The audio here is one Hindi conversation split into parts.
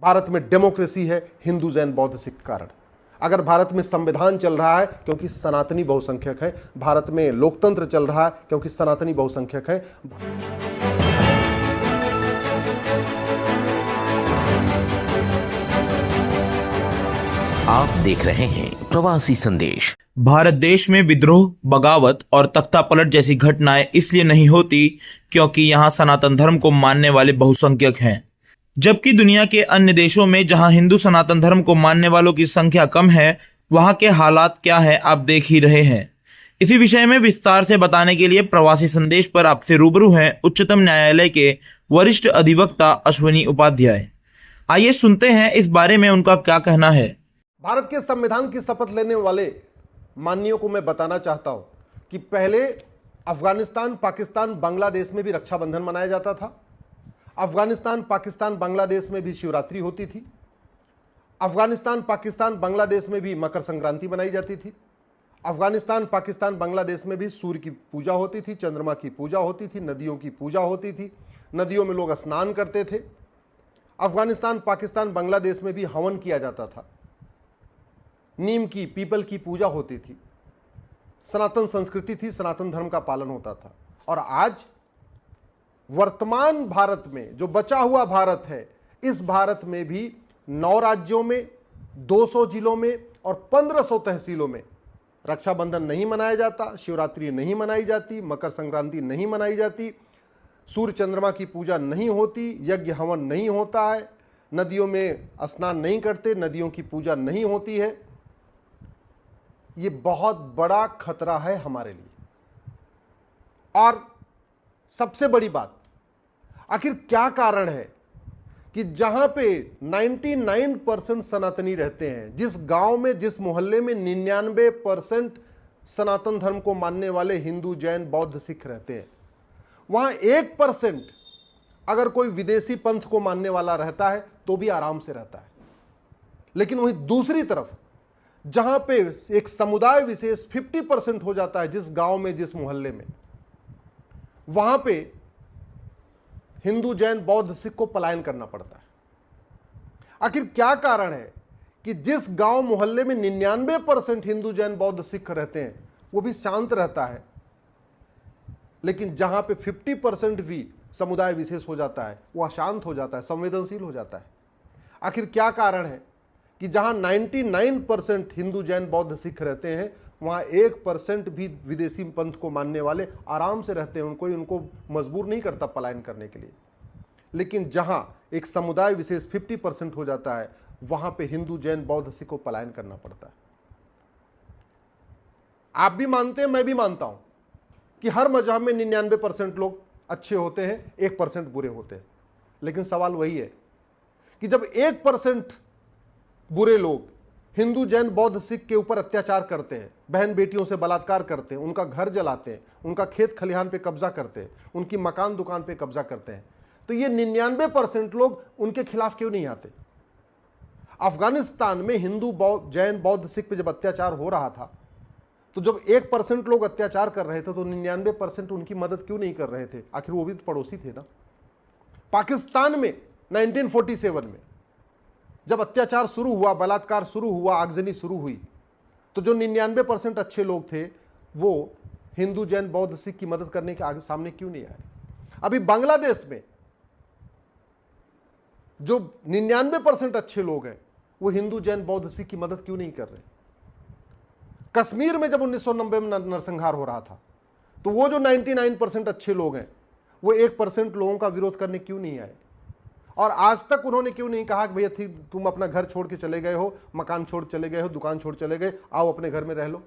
भारत में डेमोक्रेसी है हिंदू जैन बौद्ध सिख के कारण। अगर भारत में संविधान चल रहा है क्योंकि सनातनी बहुसंख्यक है, भारत में लोकतंत्र चल रहा है क्योंकि सनातनी बहुसंख्यक है। आप देख रहे हैं प्रवासी संदेश। भारत देश में विद्रोह, बगावत और तख्तापलट जैसी घटनाएं इसलिए नहीं होती क्योंकि यहाँ सनातन धर्म को मानने वाले बहुसंख्यक हैं, जबकि दुनिया के अन्य देशों में जहां हिंदू सनातन धर्म को मानने वालों की संख्या कम है, वहां के हालात क्या है आप देख ही रहे हैं। इसी विषय में विस्तार से बताने के लिए प्रवासी संदेश पर आपसे रूबरू हैं उच्चतम न्यायालय के वरिष्ठ अधिवक्ता अश्विनी उपाध्याय। आइए सुनते हैं इस बारे में उनका क्या कहना है। भारत के संविधान की शपथ लेने वाले माननीयों को मैं बताना चाहता हूं कि पहले अफगानिस्तान, पाकिस्तान, बांग्लादेश में भी रक्षाबंधन मनाया जाता था। अफगानिस्तान, पाकिस्तान, बांग्लादेश में भी शिवरात्रि होती थी। अफगानिस्तान, पाकिस्तान, बांग्लादेश में भी मकर संक्रांति मनाई जाती थी। अफगानिस्तान, पाकिस्तान, बांग्लादेश में भी सूर्य की पूजा होती थी, चंद्रमा की पूजा होती थी, नदियों की पूजा होती थी, नदियों में लोग स्नान करते थे। अफगानिस्तान, पाकिस्तान, बांग्लादेश में भी हवन किया जाता था, नीम की, पीपल की पूजा होती थी, सनातन संस्कृति थी, सनातन धर्म का पालन होता था। और आज वर्तमान भारत में जो बचा हुआ भारत है, इस भारत में भी 9 राज्यों में, 200 जिलों में और 1500 तहसीलों में रक्षाबंधन नहीं मनाया जाता, शिवरात्रि नहीं मनाई जाती, मकर संक्रांति नहीं मनाई जाती, सूर्य चंद्रमा की पूजा नहीं होती, यज्ञ हवन नहीं होता है, नदियों में स्नान नहीं करते, नदियों की पूजा नहीं होती है। ये बहुत बड़ा खतरा है हमारे लिए। और सबसे बड़ी बात, आखिर क्या कारण है कि जहां पे 99% सनातनी रहते हैं, जिस गांव में, जिस मोहल्ले में 99% सनातन धर्म को मानने वाले हिंदू, जैन, बौद्ध, सिख रहते हैं, वहां 1% अगर कोई विदेशी पंथ को मानने वाला रहता है तो भी आराम से रहता है। लेकिन वहीं दूसरी तरफ जहां पे एक समुदाय विशेष 50% हो जाता है, जिस गांव में, जिस मोहल्ले में, वहां पे हिंदू, जैन, बौद्ध, सिख को पलायन करना पड़ता है। आखिर क्या कारण है कि जिस गांव मोहल्ले में 99% हिंदू, जैन, बौद्ध, सिख रहते हैं वो भी शांत रहता है, लेकिन जहां पे 50% भी समुदाय विशेष हो जाता है वो अशांत हो जाता है, संवेदनशील हो जाता है। आखिर क्या कारण है कि जहां 99% हिंदू, जैन, बौद्ध, सिख रहते हैं, वहां 1% भी विदेशी पंथ को मानने वाले आराम से रहते हैं, उनको मजबूर नहीं करता पलायन करने के लिए। लेकिन जहां एक समुदाय विशेष 50% हो जाता है, वहां पे हिंदू, जैन, बौद्ध, सिख को पलायन करना पड़ता है। आप भी मानते हैं, मैं भी मानता हूं कि हर मजहब में 99% लोग अच्छे होते हैं, 1% बुरे होते हैं। लेकिन सवाल वही है कि जब 1% बुरे लोग हिंदू, जैन, बौद्ध, सिख के ऊपर अत्याचार करते हैं, बहन बेटियों से बलात्कार करते हैं, उनका घर जलाते हैं, उनका खेत खलिहान पे कब्जा करते हैं, उनकी मकान दुकान पे कब्जा करते हैं, तो ये 99% लोग उनके खिलाफ क्यों नहीं आते? अफगानिस्तान में हिंदू, जैन, बौद्ध, सिख पे जब अत्याचार हो रहा था, तो जब 1% लोग अत्याचार कर रहे थे तो 99% उनकी मदद क्यों नहीं कर रहे थे? आखिर वो भी तो पड़ोसी थे ना। पाकिस्तान में 1947 में जब अत्याचार शुरू हुआ, बलात्कार शुरू हुआ, आगजनी शुरू हुई, तो जो 99% अच्छे लोग थे वो हिंदू, जैन, बौद्ध, सिख की मदद करने के आगे सामने क्यों नहीं आए? अभी बांग्लादेश में जो 99% अच्छे लोग हैं वो हिंदू, जैन, बौद्ध, सिख की मदद क्यों नहीं कर रहे? कश्मीर में जब 1990 में नरसंहार हो रहा था, तो वो जो 99% अच्छे लोग हैं वो 1% लोगों का विरोध करने क्यों नहीं आए? और आज तक उन्होंने क्यों नहीं कहा कि भैया तुम अपना घर छोड़ के चले गए हो, मकान छोड़ चले गए हो, दुकान छोड़ चले गए, आओ अपने घर में रह लो?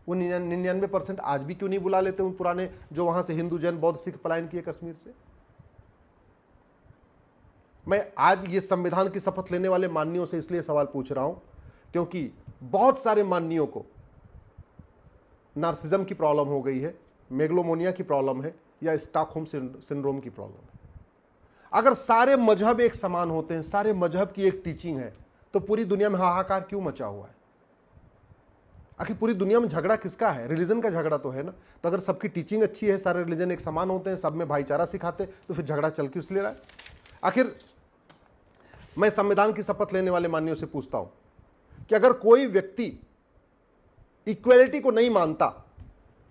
वो 99% आज भी क्यों नहीं बुला लेते उन पुराने जो वहां से हिंदू, जैन, बौद्ध, सिख पलायन किए कश्मीर से? मैं आज ये संविधान की शपथ लेने वाले माननीयों से इसलिए सवाल पूछ रहा हूं क्योंकि बहुत सारे माननीयों को नार्सिज्म की प्रॉब्लम हो गई है, मेगलोमोनिया की प्रॉब्लम है, या स्टॉकहोम सिंड्रोम की प्रॉब्लम है। अगर सारे मजहब एक समान होते हैं, सारे मजहब की एक टीचिंग है, तो पूरी दुनिया में हाहाकार क्यों मचा हुआ है? आखिर पूरी दुनिया में झगड़ा किसका है? रिलीजन का झगड़ा तो है ना। तो अगर सबकी टीचिंग अच्छी है, सारे रिलीजन एक समान होते हैं, सब में भाईचारा सिखाते, तो फिर झगड़ा चल क्यों ले रहा है? आखिर मैं संविधान की शपथ लेने वाले माननीयों से पूछता हूं कि अगर कोई व्यक्ति इक्वेलिटी को नहीं मानता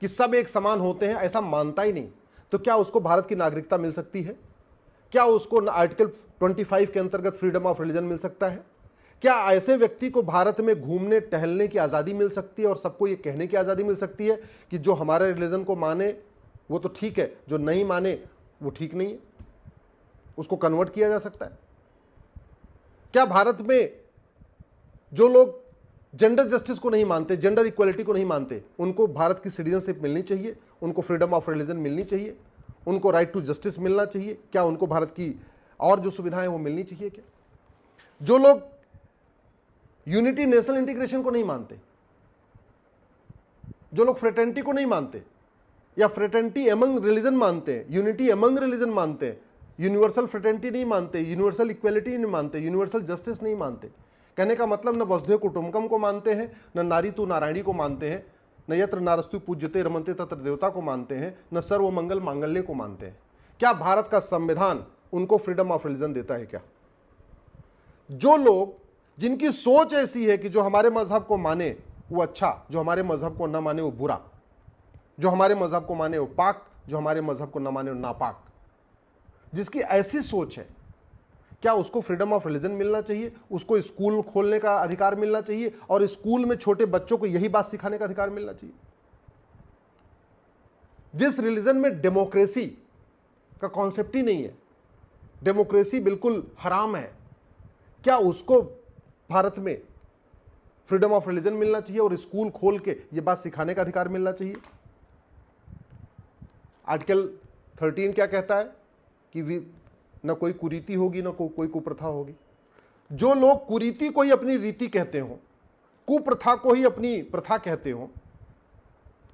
कि सब एक समान होते हैं, ऐसा मानता ही नहीं, तो क्या उसको भारत की नागरिकता मिल सकती है? क्या उसको आर्टिकल 25 के अंतर्गत फ्रीडम ऑफ रिलीजन मिल सकता है? क्या ऐसे व्यक्ति को भारत में घूमने टहलने की आज़ादी मिल सकती है और सबको ये कहने की आज़ादी मिल सकती है कि जो हमारे रिलीजन को माने वो तो ठीक है, जो नहीं माने वो ठीक नहीं है, उसको कन्वर्ट किया जा सकता है? क्या भारत में जो लोग जेंडर जस्टिस को नहीं मानते, जेंडर इक्वलिटी को नहीं मानते, उनको भारत की सिटीजनशिप मिलनी चाहिए, उनको फ्रीडम ऑफ रिलीजन मिलनी चाहिए, उनको राइट टू जस्टिस मिलना चाहिए? क्या उनको भारत की और जो सुविधाएं वो मिलनी चाहिए? क्या जो लोग यूनिटी नेशनल इंटीग्रेशन को नहीं मानते, जो लोग फ्रेटर्निटी को नहीं मानते या फ्रेटर्निटी एमंग रिलीजन मानते हैं, यूनिटी एमंग रिलीजन मानते हैं, यूनिवर्सल फ्रेटर्निटी नहीं मानते, यूनिवर्सल इक्वलिटी नहीं मानते, यूनिवर्सल जस्टिस नहीं मानते, कहने का मतलब न वसुधैव कुटुंबकम को मानते हैं, न नारी तू नारायणी को मानते हैं, न यत्र नारस्तु पूज्यते रमन्ते तत्र देवता को मानते हैं, न सर्वमंगल मांगल्य को मानते हैं। क्या भारत का संविधान उनको फ्रीडम ऑफ रिलीजन देता है? क्या जो लोग जिनकी सोच ऐसी है कि जो हमारे मजहब को माने वो अच्छा, जो हमारे मजहब को न माने वो बुरा, जो हमारे मजहब को माने वो पाक, जो हमारे मजहब को न माने वो नापाक, जिसकी ऐसी सोच है, क्या उसको फ्रीडम ऑफ रिलीजन मिलना चाहिए? उसको स्कूल खोलने का अधिकार मिलना चाहिए और स्कूल में छोटे बच्चों को यही बात सिखाने का अधिकार मिलना चाहिए? जिस रिलीजन में डेमोक्रेसी का कॉन्सेप्ट ही नहीं है, डेमोक्रेसी बिल्कुल हराम है, क्या उसको भारत में फ्रीडम ऑफ रिलीजन मिलना चाहिए और स्कूल खोल के यह बात सिखाने का अधिकार मिलना चाहिए? आर्टिकल 13 क्या कहता है कि न कोई कुरीति होगी, न कोई कुप्रथा होगी। जो लोग कुरीति को ही अपनी रीति कहते हो, कुप्रथा को ही अपनी प्रथा कहते हो,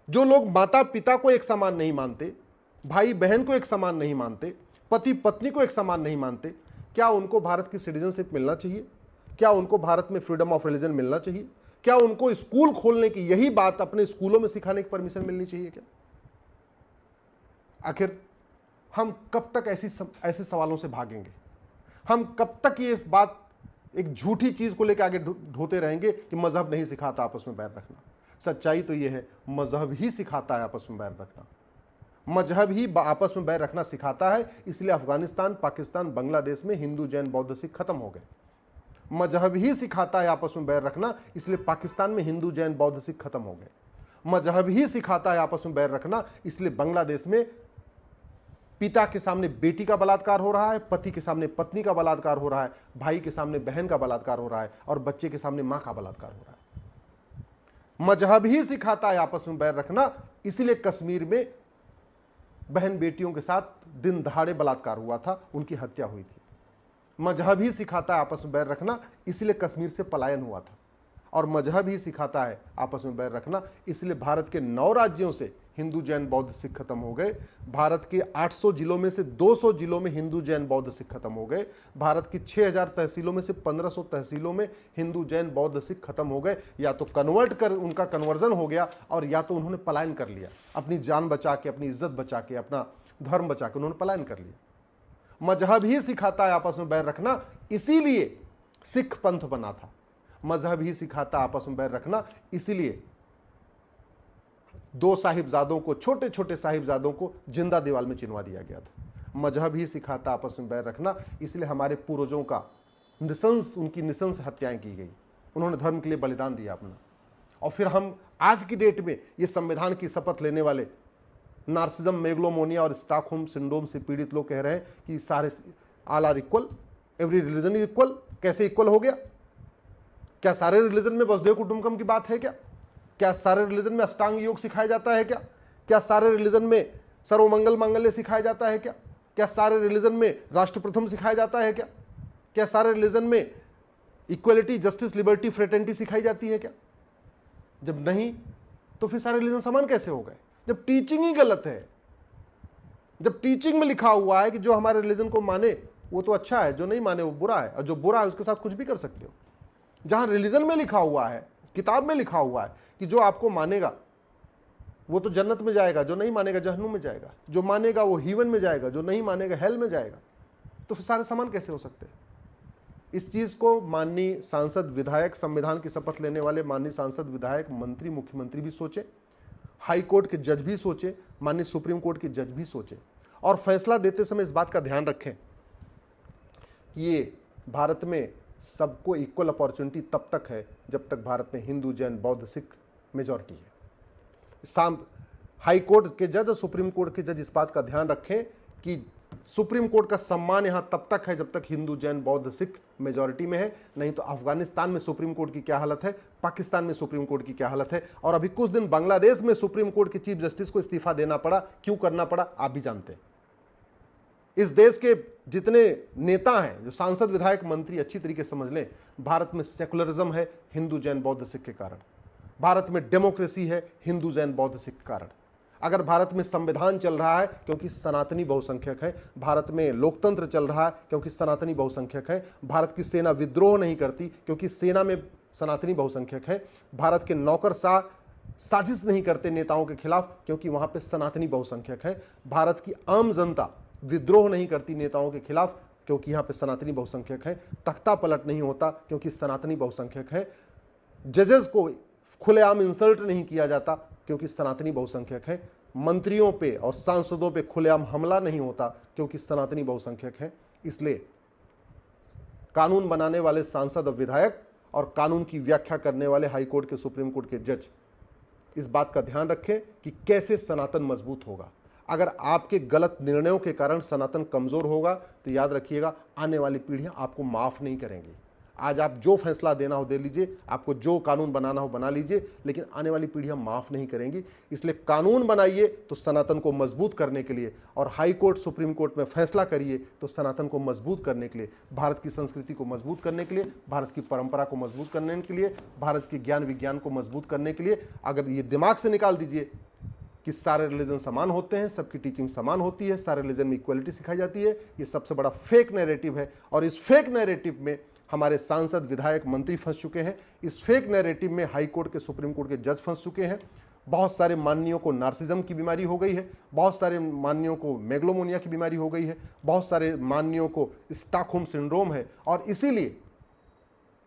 जो लोग माता पिता को एक समान नहीं मानते, भाई बहन को एक समान नहीं मानते, पति पत्नी को एक समान नहीं मानते, क्या उनको भारत की सिटीजनशिप मिलना चाहिए? क्या उनको भारत में फ्रीडम ऑफ रिलीजन मिलना चाहिए? क्या उनको स्कूल खोलने की यही बात अपने स्कूलों में सिखाने की परमिशन मिलनी चाहिए? क्या आखिर हम कब तक ऐसे सवालों से भागेंगे? हम कब तक ये बात एक झूठी चीज को लेकर आगे ढोते रहेंगे कि मजहब नहीं सिखाता आपस में बैर रखना? सच्चाई तो ये है, मजहब ही सिखाता है आपस में बैर रखना, मजहब ही आपस में बैर रखना सिखाता है। इसलिए अफगानिस्तान, पाकिस्तान, बांग्लादेश में हिंदू जैन बौद्ध सिख खत्म हो गए। मजहब ही सिखाता है आपस में बैर रखना, इसलिए पाकिस्तान में हिंदू जैन बौद्ध सिख खत्म हो गए। मजहब ही सिखाता है आपस में बैर रखना, इसलिए बांग्लादेश में पिता के सामने बेटी का बलात्कार हो रहा है, पति के सामने पत्नी का बलात्कार हो रहा है, भाई के सामने बहन का बलात्कार हो रहा है और बच्चे के सामने मां का बलात्कार हो रहा है। मजहब ही सिखाता है आपस में बैर रखना, इसीलिए कश्मीर में बहन बेटियों के साथ दिन दहाड़े बलात्कार हुआ था, उनकी हत्या हुई थी। मजहब ही सिखाता है आपस में बैर रखना, इसलिए कश्मीर से पलायन हुआ था। और मजहब ही सिखाता है आपस में बैर रखना, इसलिए भारत के 9 राज्यों से हिंदू जैन बौद्ध सिख खत्म हो गए। भारत के 800 जिलों में से 200 जिलों में हिंदू जैन बौद्ध सिख खत्म हो गए। भारत की 6000 तहसीलों में से 1500 तहसीलों में हिंदू जैन बौद्ध सिख खत्म हो गए। या तो कन्वर्ट कर उनका कन्वर्जन हो गया और या तो उन्होंने पलायन कर लिया, अपनी जान बचा के, अपनी इज्जत बचा के, अपना धर्म बचा के उन्होंने पलायन कर लिया। मजहब ही सिखाता है आपस में बैर रखना, इसीलिए सिख पंथ बना था। मजहब ही सिखाता आपस में बैर रखना, इसीलिए 2 साहिबजादों को, छोटे छोटे साहिबजादों को जिंदा दीवार में चिनवा दिया गया था। मजहब ही सिखाता आपस में बैर रखना, इसलिए हमारे पूर्वजों का उनकी निशंस हत्याएं की गई। उन्होंने धर्म के लिए बलिदान दिया अपना। और फिर हम आज की डेट में ये संविधान की शपथ लेने वाले नार्सिज्म, मेगलोमोनिया और स्टॉकहोम सिंड्रोम से पीड़ित लोग कह रहे हैं कि सारे all are equal, every religion is equal. कैसे इक्वल हो गया? क्या सारे रिलीजन में वसुधैव कुटुंबकम की बात है? क्या सारे रिलीजन में अष्टांग योग सिखाया जाता है? क्या सारे रिलीजन में सर्वमंगल मांगल्य सिखाया जाता है? क्या सारे रिलीजन में राष्ट्र प्रथम सिखाया जाता है? क्या सारे रिलीजन में इक्वलिटी, जस्टिस, लिबर्टी, फ्रेटर्निटी सिखाई जाती है? क्या जब नहीं तो फिर सारे रिलीजन समान कैसे हो गए? जब टीचिंग ही गलत है, जब टीचिंग में लिखा हुआ है कि जो हमारे रिलीजन को माने वो तो अच्छा है, जो नहीं माने वो बुरा है, और जो बुरा है उसके साथ कुछ भी कर सकते हो। जहां रिलीजन में लिखा हुआ है, किताब में लिखा हुआ है कि जो आपको मानेगा वो तो जन्नत में जाएगा, जो नहीं मानेगा जहन्नुम में जाएगा, जो मानेगा वो हीवन में जाएगा, जो नहीं मानेगा हेल में जाएगा, तो फिर सारे समान कैसे हो सकते हैं? इस चीज को माननीय सांसद विधायक, संविधान की शपथ लेने वाले माननीय सांसद विधायक, मंत्री, मुख्यमंत्री भी सोचे, हाई कोर्ट के जज भी सोचे, माननीय सुप्रीम कोर्ट के जज भी सोचे, और फैसला देते समय इस बात का ध्यान रखें कि ये भारत में सबको इक्वल अपॉर्चुनिटी तब तक है जब तक भारत में हिंदू, जैन, बौद्ध, सिख मेजॉरिटी है। हाई कोर्ट के जज और सुप्रीम कोर्ट के जज इस बात का ध्यान रखें कि सुप्रीम कोर्ट का सम्मान यहां तब तक है जब तक हिंदू, जैन, बौद्ध, सिख मेजॉरिटी में है। नहीं तो अफगानिस्तान में सुप्रीम कोर्ट की क्या हालत है, पाकिस्तान में सुप्रीम कोर्ट की क्या हालत है, और अभी कुछ दिन बांग्लादेश में सुप्रीम कोर्ट के चीफ जस्टिस को इस्तीफा देना पड़ा। क्यों करना पड़ा आप भी जानते हैं। इस देश के जितने नेता हैं, जो सांसद, विधायक, मंत्री, अच्छी तरीके से समझ लें, भारत में सेकुलरिज्म है हिंदू, जैन, बौद्ध, सिख के कारण। भारत में डेमोक्रेसी है हिंदू, जैन, बौद्ध, सिख के कारण। अगर भारत में संविधान चल रहा है क्योंकि सनातनी बहुसंख्यक है, भारत में लोकतंत्र चल रहा है क्योंकि सनातनी बहुसंख्यक है, भारत की सेना विद्रोह नहीं करती क्योंकि सेना में सनातनी बहुसंख्यक है, भारत के नौकरशाह साजिश नहीं करते नेताओं के खिलाफ क्योंकि वहां पे सनातनी बहुसंख्यक है, भारत की आम जनता विद्रोह नहीं करती नेताओं के खिलाफ क्योंकि यहाँ पे सनातनी बहुसंख्यक है, तख्ता पलट नहीं होता क्योंकि सनातनी बहुसंख्यक है, जजेस को खुलेआम इंसल्ट नहीं किया जाता क्योंकि सनातनी बहुसंख्यक है, मंत्रियों पे और सांसदों पे खुलेआम हमला नहीं होता क्योंकि सनातनी बहुसंख्यक है। इसलिए कानून बनाने वाले सांसद और विधायक और कानून की व्याख्या करने वाले हाई कोर्ट के, सुप्रीम कोर्ट के जज इस बात का ध्यान रखें कि कैसे सनातन मजबूत होगा। अगर आपके गलत निर्णयों के कारण सनातन कमजोर होगा तो याद रखिएगा आने वाली पीढ़ियां आपको माफ नहीं करेंगी। आज आप जो फैसला देना हो दे लीजिए, आपको जो कानून बनाना हो बना लीजिए, लेकिन आने वाली पीढ़ियां माफ नहीं करेंगी। इसलिए कानून बनाइए तो सनातन को मजबूत करने के लिए, और हाई कोर्ट, सुप्रीम कोर्ट में फैसला करिए तो सनातन को मजबूत करने के लिए, भारत की संस्कृति को मजबूत करने के लिए, भारत की परंपरा को मजबूत करने के लिए, भारत के ज्ञान विज्ञान को मजबूत करने के लिए। अगर ये दिमाग से निकाल दीजिए कि सारे रिलीजन समान होते हैं, सबकी टीचिंग समान होती है, सारे रिलीजन में इक्वलिटी सिखाई जाती है, ये सबसे बड़ा फेक नैरेटिव है। और इस फेक नैरेटिव में हमारे सांसद, विधायक, मंत्री फंस चुके हैं। इस फेक नैरेटिव में हाई कोर्ट के, सुप्रीम कोर्ट के जज फंस चुके हैं। बहुत सारे माननीयों को नार्सिज्म की बीमारी हो गई है, बहुत सारे माननीयों को मेगलोमोनिया की बीमारी हो गई है, बहुत सारे माननीयों को स्टॉकहोम सिंड्रोम है, और इसीलिए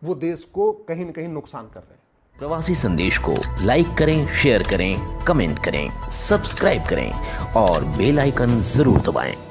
वो देश को कहीं न कहीं नुकसान कर रहे हैं। प्रवासी संदेश को लाइक करें, शेयर करें, कमेंट करें, सब्सक्राइब करें और बेल आइकन जरूर दबाएं।